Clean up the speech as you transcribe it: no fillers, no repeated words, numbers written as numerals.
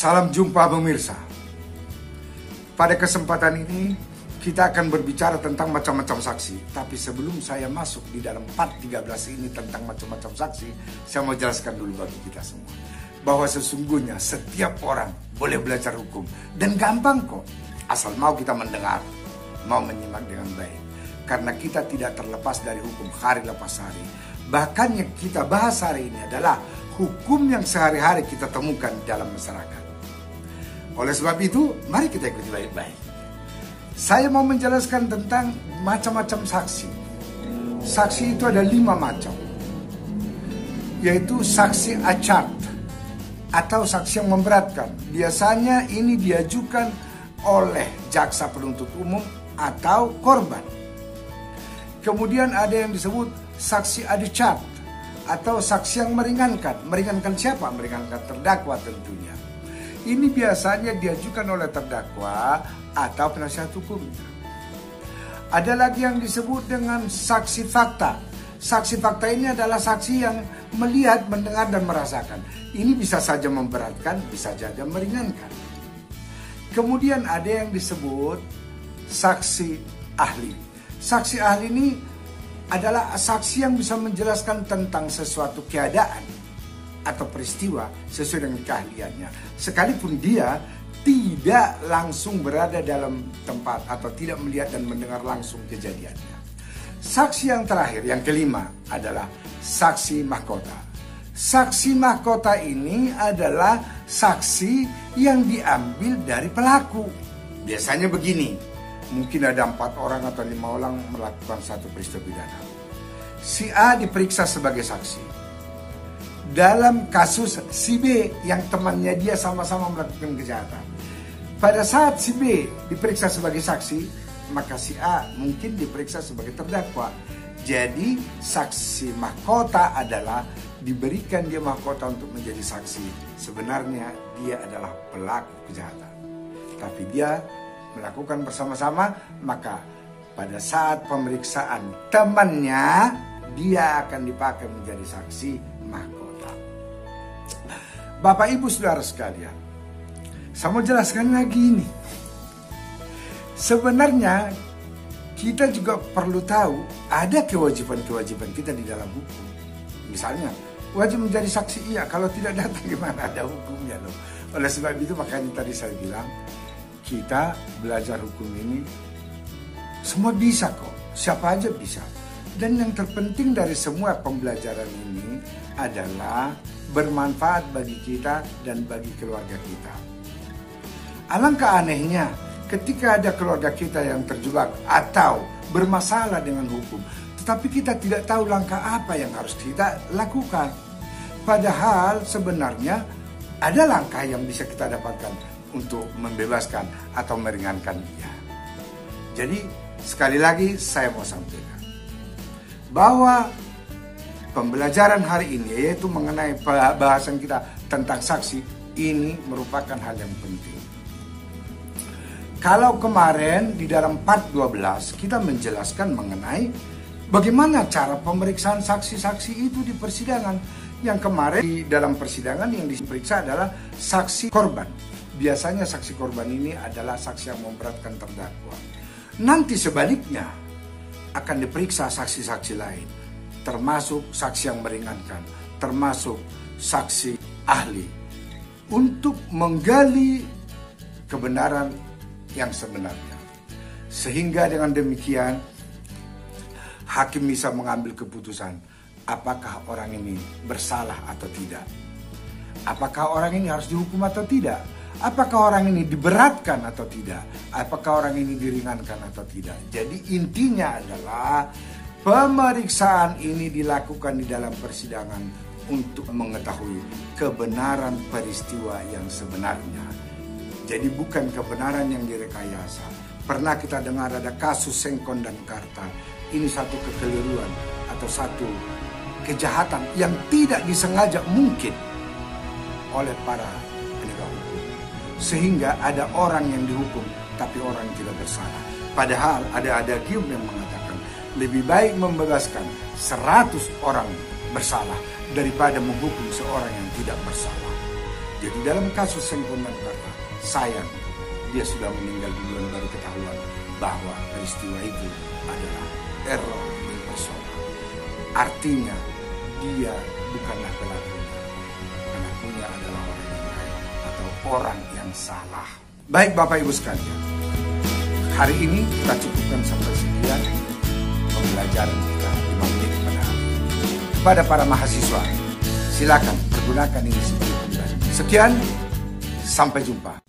Salam jumpa pemirsa. Pada kesempatan ini kita akan berbicara tentang macam-macam saksi. Tapi sebelum saya masuk di dalam part 13 ini tentang macam-macam saksi, saya mau jelaskan dulu bagi kita semua bahwa sesungguhnya setiap orang boleh belajar hukum dan gampang kok, asal mau kita mendengar, mau menyimak dengan baik. Karena kita tidak terlepas dari hukum hari lepas hari. Bahkan yang kita bahas hari ini adalah hukum yang sehari-hari kita temukan dalam masyarakat. Oleh sebab itu, mari kita ikuti baik-baik. Saya mau menjelaskan tentang macam-macam saksi. Saksi itu ada 5 macam. Yaitu saksi acat atau saksi yang memberatkan. Biasanya ini diajukan oleh jaksa penuntut umum atau korban. Kemudian ada yang disebut saksi adecat atau saksi yang meringankan. Meringankan siapa? Meringankan terdakwa tentunya. Ini biasanya diajukan oleh terdakwa atau penasihat hukumnya. Ada lagi yang disebut dengan saksi fakta. Saksi fakta ini adalah saksi yang melihat, mendengar, dan merasakan. Ini bisa saja memberatkan, bisa saja meringankan. Kemudian ada yang disebut saksi ahli. Saksi ahli ini adalah saksi yang bisa menjelaskan tentang sesuatu keadaan atau peristiwa sesuai dengan keahliannya, sekalipun dia tidak langsung berada dalam tempat atau tidak melihat dan mendengar langsung kejadiannya. Saksi yang terakhir, yang kelima, adalah saksi mahkota. Saksi mahkota ini adalah saksi yang diambil dari pelaku. Biasanya begini, mungkin ada 4 orang atau 5 orang melakukan satu peristiwa pidana. Si A diperiksa sebagai saksi dalam kasus si B yang temannya dia sama-sama melakukan kejahatan. Pada saat si B diperiksa sebagai saksi, maka si A mungkin diperiksa sebagai terdakwa. Jadi saksi mahkota adalah diberikan dia mahkota untuk menjadi saksi. Sebenarnya dia adalah pelaku kejahatan, tapi dia melakukan bersama-sama. Maka pada saat pemeriksaan temannya, dia akan dipakai menjadi saksi mahkota. Bapak Ibu Saudara sekalian, saya mau jelaskan lagi ini. Sebenarnya kita juga perlu tahu ada kewajiban-kewajiban kita di dalam hukum. Misalnya wajib menjadi saksi, iya, kalau tidak datang gimana, ada hukumnya loh. Oleh sebab itu makanya tadi saya bilang kita belajar hukum ini semua bisa kok, siapa aja bisa. Dan yang terpenting dari semua pembelajaran ini adalah bermanfaat bagi kita dan bagi keluarga kita. Alangkah anehnya ketika ada keluarga kita yang terjebak atau bermasalah dengan hukum, tetapi kita tidak tahu langkah apa yang harus kita lakukan. Padahal sebenarnya ada langkah yang bisa kita dapatkan untuk membebaskan atau meringankan dia. Jadi sekali lagi saya mau sampaikan bahwa pembelajaran hari ini, yaitu mengenai bahasan kita tentang saksi, ini merupakan hal yang penting. Kalau kemarin di dalam part 12 kita menjelaskan mengenai bagaimana cara pemeriksaan saksi-saksi itu di persidangan. Yang kemarin di dalam persidangan yang diperiksa adalah saksi korban. Biasanya saksi korban ini adalah saksi yang memberatkan terdakwa. Nanti sebaliknya akan diperiksa saksi-saksi lain, termasuk saksi yang meringankan, termasuk saksi ahli, untuk menggali kebenaran yang sebenarnya. Sehingga dengan demikian hakim bisa mengambil keputusan apakah orang ini bersalah atau tidak. Apakah orang ini harus dihukum atau tidak. Apakah orang ini diberatkan atau tidak. Apakah orang ini diringankan atau tidak. Jadi intinya adalah pemeriksaan ini dilakukan di dalam persidangan untuk mengetahui kebenaran peristiwa yang sebenarnya. Jadi bukan kebenaran yang direkayasa. Pernah kita dengar ada kasus Sengkon dan Karta. Ini satu kekeliruan atau satu kejahatan yang tidak disengaja mungkin oleh para penegak hukum. Sehingga ada orang yang dihukum tapi orang tidak bersalah. Padahal ada gium yang mengatakan lebih baik membebaskan 100 orang bersalah daripada menghukum seorang yang tidak bersalah. Jadi dalam kasus Sengkon dan Karta, sayang dia sudah meninggal duluan baru ketahuan bahwa peristiwa itu adalah error in persona. Artinya dia bukanlah pelakunya. Pelakunya adalah orang yang lain atau orang yang salah. Baik Bapak Ibu sekalian, hari ini kita cukupkan sampai sekian pembelajaran kita 5 menit pada hari ini. Kepada para mahasiswa, silakan pergunakan ini sebagai pembelajaran. Sekian, sampai jumpa.